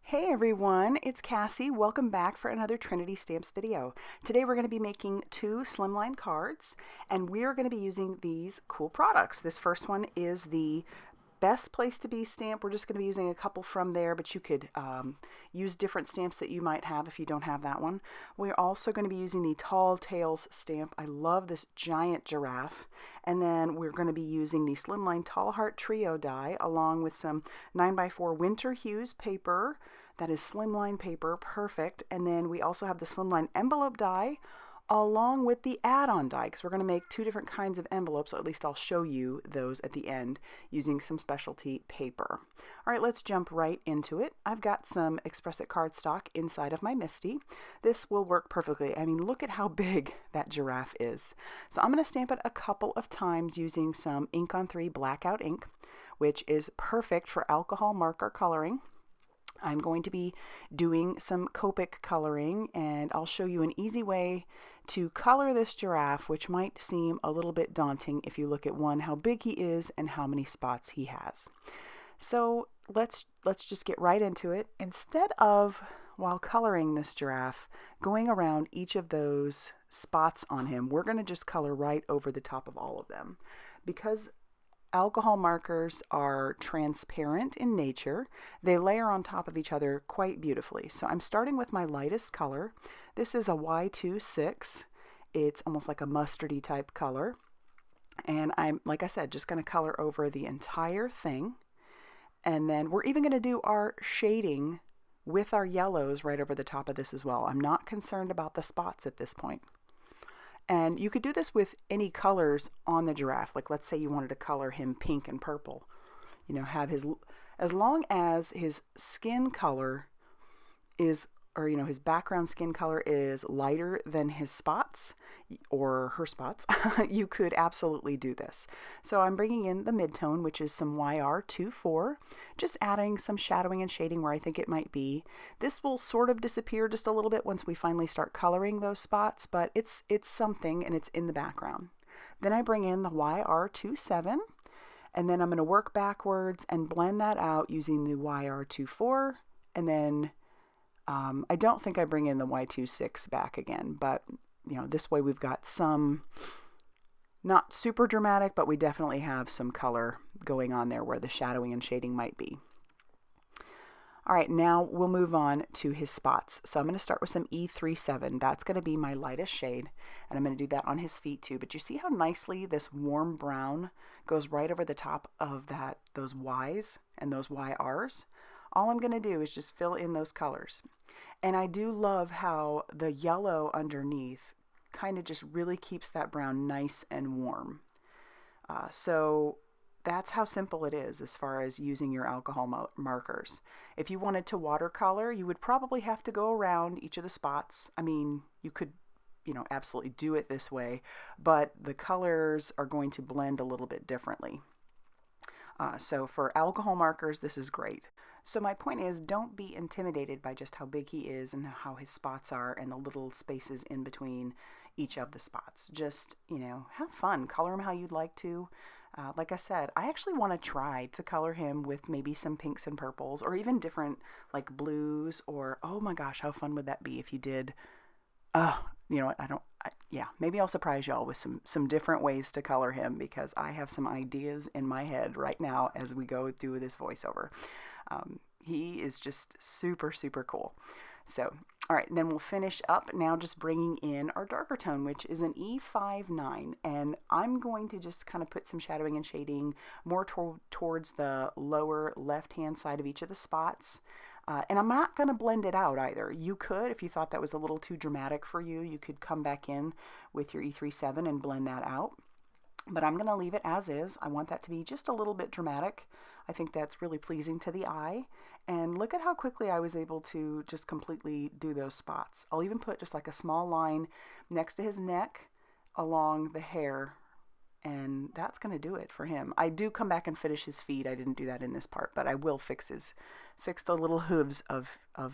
Hey everyone, it's Cassie. Welcome back for another Trinity Stamps video. Today we're going to be making two Slimline cards and we're going to be using these cool products. This first one is the Best Place to Be stamp. We're just going to be using a couple from there, but you could use different stamps that you might have if you don't have that one. We're also going to be using the Tall Tales stamp. I love this giant giraffe. And then we're going to be using the Slimline Tall Heart Trio die along with some 9x4 Winter Hues paper. That is Slimline paper, perfect. And then we also have the Slimline envelope die along with the add-on die, because we're going to make two different kinds of envelopes, or at least I'll show you those at the end using some specialty paper. All right, let's jump right into it. I've got some Express It cardstock inside of my Misty. This will work perfectly. I mean, look at how big that giraffe is. So I'm going to stamp it a couple of times using some Ink on 3 Blackout ink, which is perfect for alcohol marker coloring. I'm going to be doing some Copic coloring, and I'll show you an easy way to color this giraffe, which might seem a little bit daunting if you look at one, how big he is and how many spots he has. So let's just get right into it. Instead of, while coloring this giraffe, going around each of those spots on him, we're going to just color right over the top of all of them. Because alcohol markers are transparent in nature, they layer on top of each other quite beautifully. So I'm starting with my lightest color. This is a Y26. It's almost like a mustardy type color. And I'm, like I said, just going to color over the entire thing. And then we're even going to do our shading with our yellows right over the top of this as well. I'm not concerned about the spots at this point. And you could do this with any colors on the giraffe. Like let's say you wanted to color him pink and purple. You know, have his, as long as his skin color is, or you know, his background skin color is lighter than his spots or her spots, you could absolutely do this. So I'm bringing in the midtone, which is some YR24, just adding some shadowing and shading where I think it might be. This will sort of disappear just a little bit once we finally start coloring those spots, but it's something and it's in the background. Then I bring in the YR27, and then I'm going to work backwards and blend that out using the YR24, and then I don't think I bring in the Y26 back again, but you know, this way we've got some, not super dramatic, but we definitely have some color going on there where the shadowing and shading might be. All right, now we'll move on to his spots. So I'm going to start with some E37. That's going to be my lightest shade, and I'm going to do that on his feet too. But you see how nicely this warm brown goes right over the top of that, those Ys and those YRs? All I'm going to do is just fill in those colors. And I do love how the yellow underneath kind of just really keeps that brown nice and warm. So that's how simple it is as far as using your alcohol markers. If you wanted to watercolor, you would probably have to go around each of the spots. I mean, you could, you know, absolutely do it this way, but the colors are going to blend a little bit differently. So for alcohol markers, this is great. So my point is, don't be intimidated by just how big he is and how his spots are and the little spaces in between each of the spots. Just, you know, have fun. Color him how you'd like to. Like I said, I actually want to try to color him with maybe some pinks and purples or even different like blues, or, oh my gosh, how fun would that be if you did, you know, yeah, maybe I'll surprise y'all with some different ways to color him, because I have some ideas in my head right now as we go through this voiceover. He is just super, super cool. So, all right, and then we'll finish up now just bringing in our darker tone, which is an E59, and I'm going to just kind of put some shadowing and shading more towards the lower left-hand side of each of the spots. And I'm not going to blend it out either. You could, if you thought that was a little too dramatic for you, you could come back in with your E37 and blend that out. But I'm going to leave it as is. I want that to be just a little bit dramatic. I think that's really pleasing to the eye. And look at how quickly I was able to just completely do those spots. I'll even put just like a small line next to his neck along the hair, and that's going to do it for him. I do come back and finish his feet. I didn't do that in this part, but I will fix the little hooves of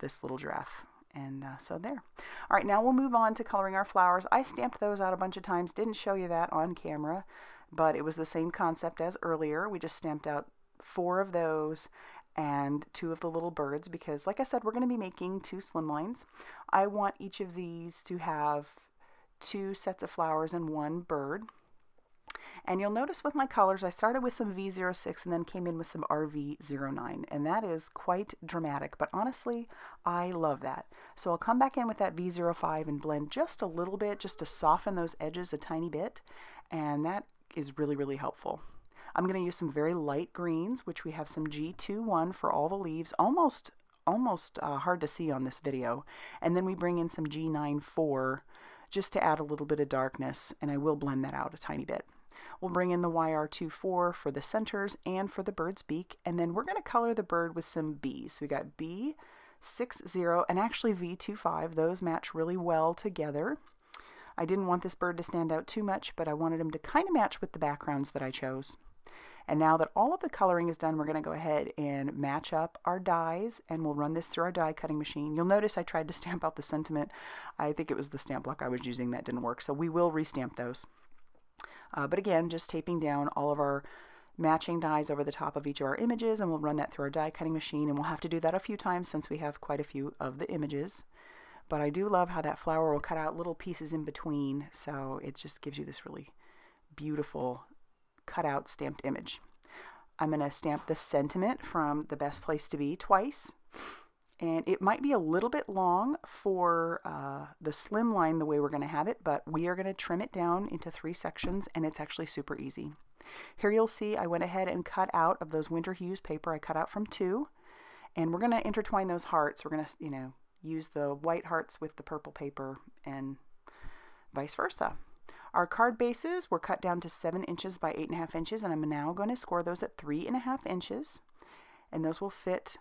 this little giraffe. And so there. All right, now we'll move on to coloring our flowers. I stamped those out a bunch of times. Didn't show you that on camera, but it was the same concept as earlier. We just stamped out 4 of those. and 2 of the little birds because, like I said, we're going to be making 2 slimlines. I want each of these to have 2 sets of flowers and 1 bird. And you'll notice with my colors, I started with some V06 and then came in with some RV09, and that is quite dramatic, but honestly, I love that. So I'll come back in with that V05 and blend just a little bit, just to soften those edges a tiny bit, and that is really, really helpful. I'm going to use some very light greens, which we have some G21 for all the leaves, almost hard to see on this video, and then we bring in some G94 just to add a little bit of darkness, and I will blend that out a tiny bit. We'll bring in the YR24 for the centers and for the bird's beak, and then we're going to color the bird with some Bs. So we got B60 and actually V25. Those match really well together. I didn't want this bird to stand out too much, but I wanted him to kind of match with the backgrounds that I chose. And now that all of the coloring is done, we're going to go ahead and match up our dies, and we'll run this through our die cutting machine. You'll notice I tried to stamp out the sentiment. I think it was the stamp block I was using that didn't work, so we will restamp those. But again, just taping down all of our matching dies over the top of each of our images, and we'll run that through our die cutting machine, and we'll have to do that a few times since we have quite a few of the images. But I do love how that flower will cut out little pieces in between, so it just gives you this really beautiful cut out stamped image. I'm going to stamp the sentiment from The Best Place to Be twice. And it might be a little bit long for the slimline the way we're going to have it, but we are going to trim it down into 3 sections, and it's actually super easy. Here you'll see I went ahead and cut out of those Winter Hues paper. I cut out from 2, and we're going to intertwine those hearts. We're going to, use the white hearts with the purple paper and vice versa. Our card bases were cut down to 7 inches by 8.5 inches, and I'm now going to score those at 3.5 inches, and those will fit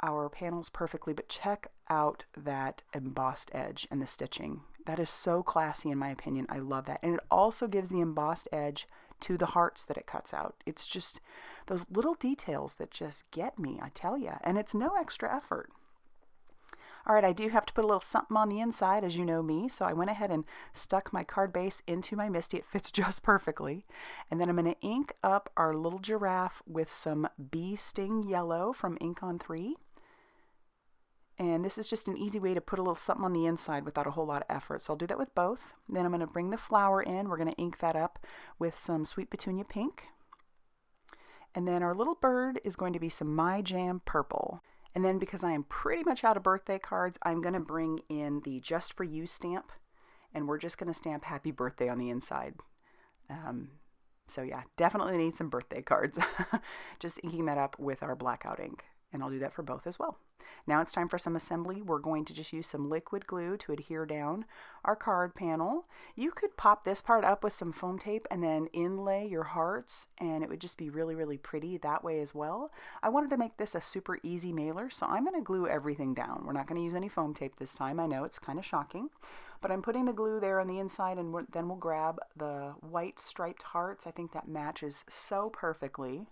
our panels perfectly. But check out that embossed edge and the stitching. That is so classy in my opinion. I love that. And it also gives the embossed edge to the hearts that it cuts out. It's just those little details that just get me, I tell you. And it's no extra effort. All right, I do have to put a little something on the inside, as you know me, so I went ahead and stuck my card base into my Misty. It fits just perfectly. And then I'm going to ink up our little giraffe with some Bee Sting Yellow from Ink on 3. And this is just an easy way to put a little something on the inside without a whole lot of effort. So I'll do that with both. Then I'm going to bring the flower in. We're going to ink that up with some Sweet Petunia Pink. And then our little bird is going to be some My Jam Purple. And then because I am pretty much out of birthday cards, I'm going to bring in the Just For You stamp. And we're just going to stamp Happy Birthday on the inside. So yeah, definitely need some birthday cards. Just inking that up with our Blackout ink. And I'll do that for both as well. Now it's time for some assembly. We're going to just use some liquid glue to adhere down our card panel. You could pop this part up with some foam tape and then inlay your hearts, and it would just be really, really pretty that way as well. I wanted to make this a super easy mailer, so I'm going to glue everything down. We're not going to use any foam tape this time. I know it's kind of shocking, but I'm putting the glue there on the inside, and then we'll grab the white striped hearts. I think that matches so perfectly.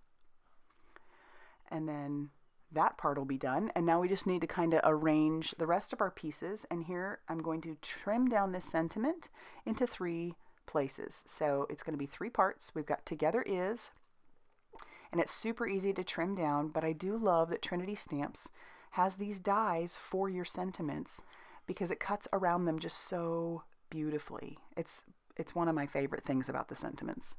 And then that part will be done, and now we just need to kind of arrange the rest of our pieces. And here I'm going to trim down this sentiment into 3 places. So it's going to be 3 parts. We've got Together Is, and it's super easy to trim down, but I do love that Trinity Stamps has these dies for your sentiments because it cuts around them just so beautifully. It's one of my favorite things about the sentiments.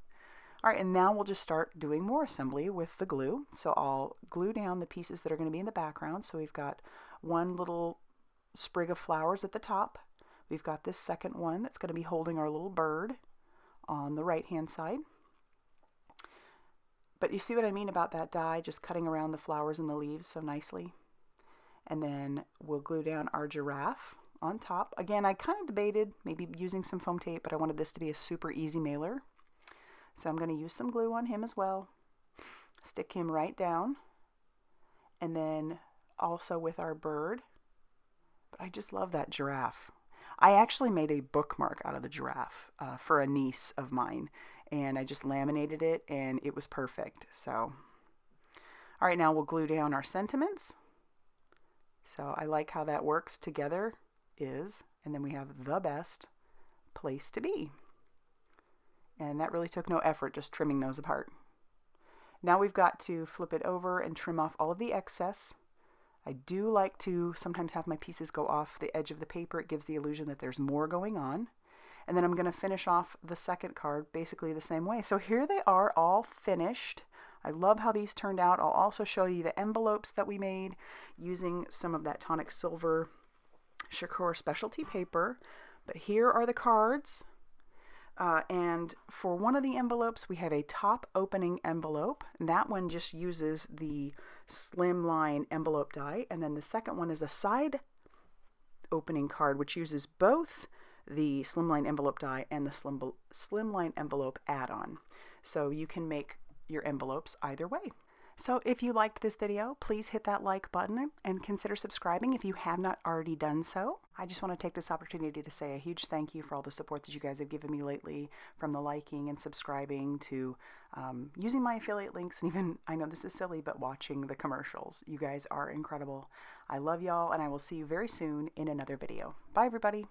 All right, and now we'll just start doing more assembly with the glue. So I'll glue down the pieces that are going to be in the background. So we've got one little sprig of flowers at the top. We've got this second one that's going to be holding our little bird on the right-hand side. But you see what I mean about that die, just cutting around the flowers and the leaves so nicely. And then we'll glue down our giraffe on top. Again, I kind of debated maybe using some foam tape, but I wanted this to be a super easy mailer. So I'm going to use some glue on him as well, stick him right down, and then also with our bird. But I just love that giraffe. I actually made a bookmark out of the giraffe for a niece of mine, and I just laminated it, and it was perfect. So, all right, now we'll glue down our sentiments. So I like how that works together is, and then we have The Best Place to Be. And that really took no effort, just trimming those apart. Now we've got to flip it over and trim off all of the excess. I do like to sometimes have my pieces go off the edge of the paper. It gives the illusion that there's more going on. And then I'm going to finish off the second card basically the same way. So here they are all finished. I love how these turned out. I'll also show you the envelopes that we made using some of that Tonic Silver CHEQUER specialty paper. But here are the cards. And for one of the envelopes, we have a top opening envelope. And that one just uses the Slimline envelope die. And then the second one is a side opening card, which uses both the Slimline envelope die and the Slimline envelope add-on. So you can make your envelopes either way. So if you liked this video, please hit that like button and consider subscribing if you have not already done so. I just want to take this opportunity to say a huge thank you for all the support that you guys have given me lately, from the liking and subscribing to using my affiliate links, and even, I know this is silly, but watching the commercials. You guys are incredible. I love y'all, and I will see you very soon in another video. Bye, everybody.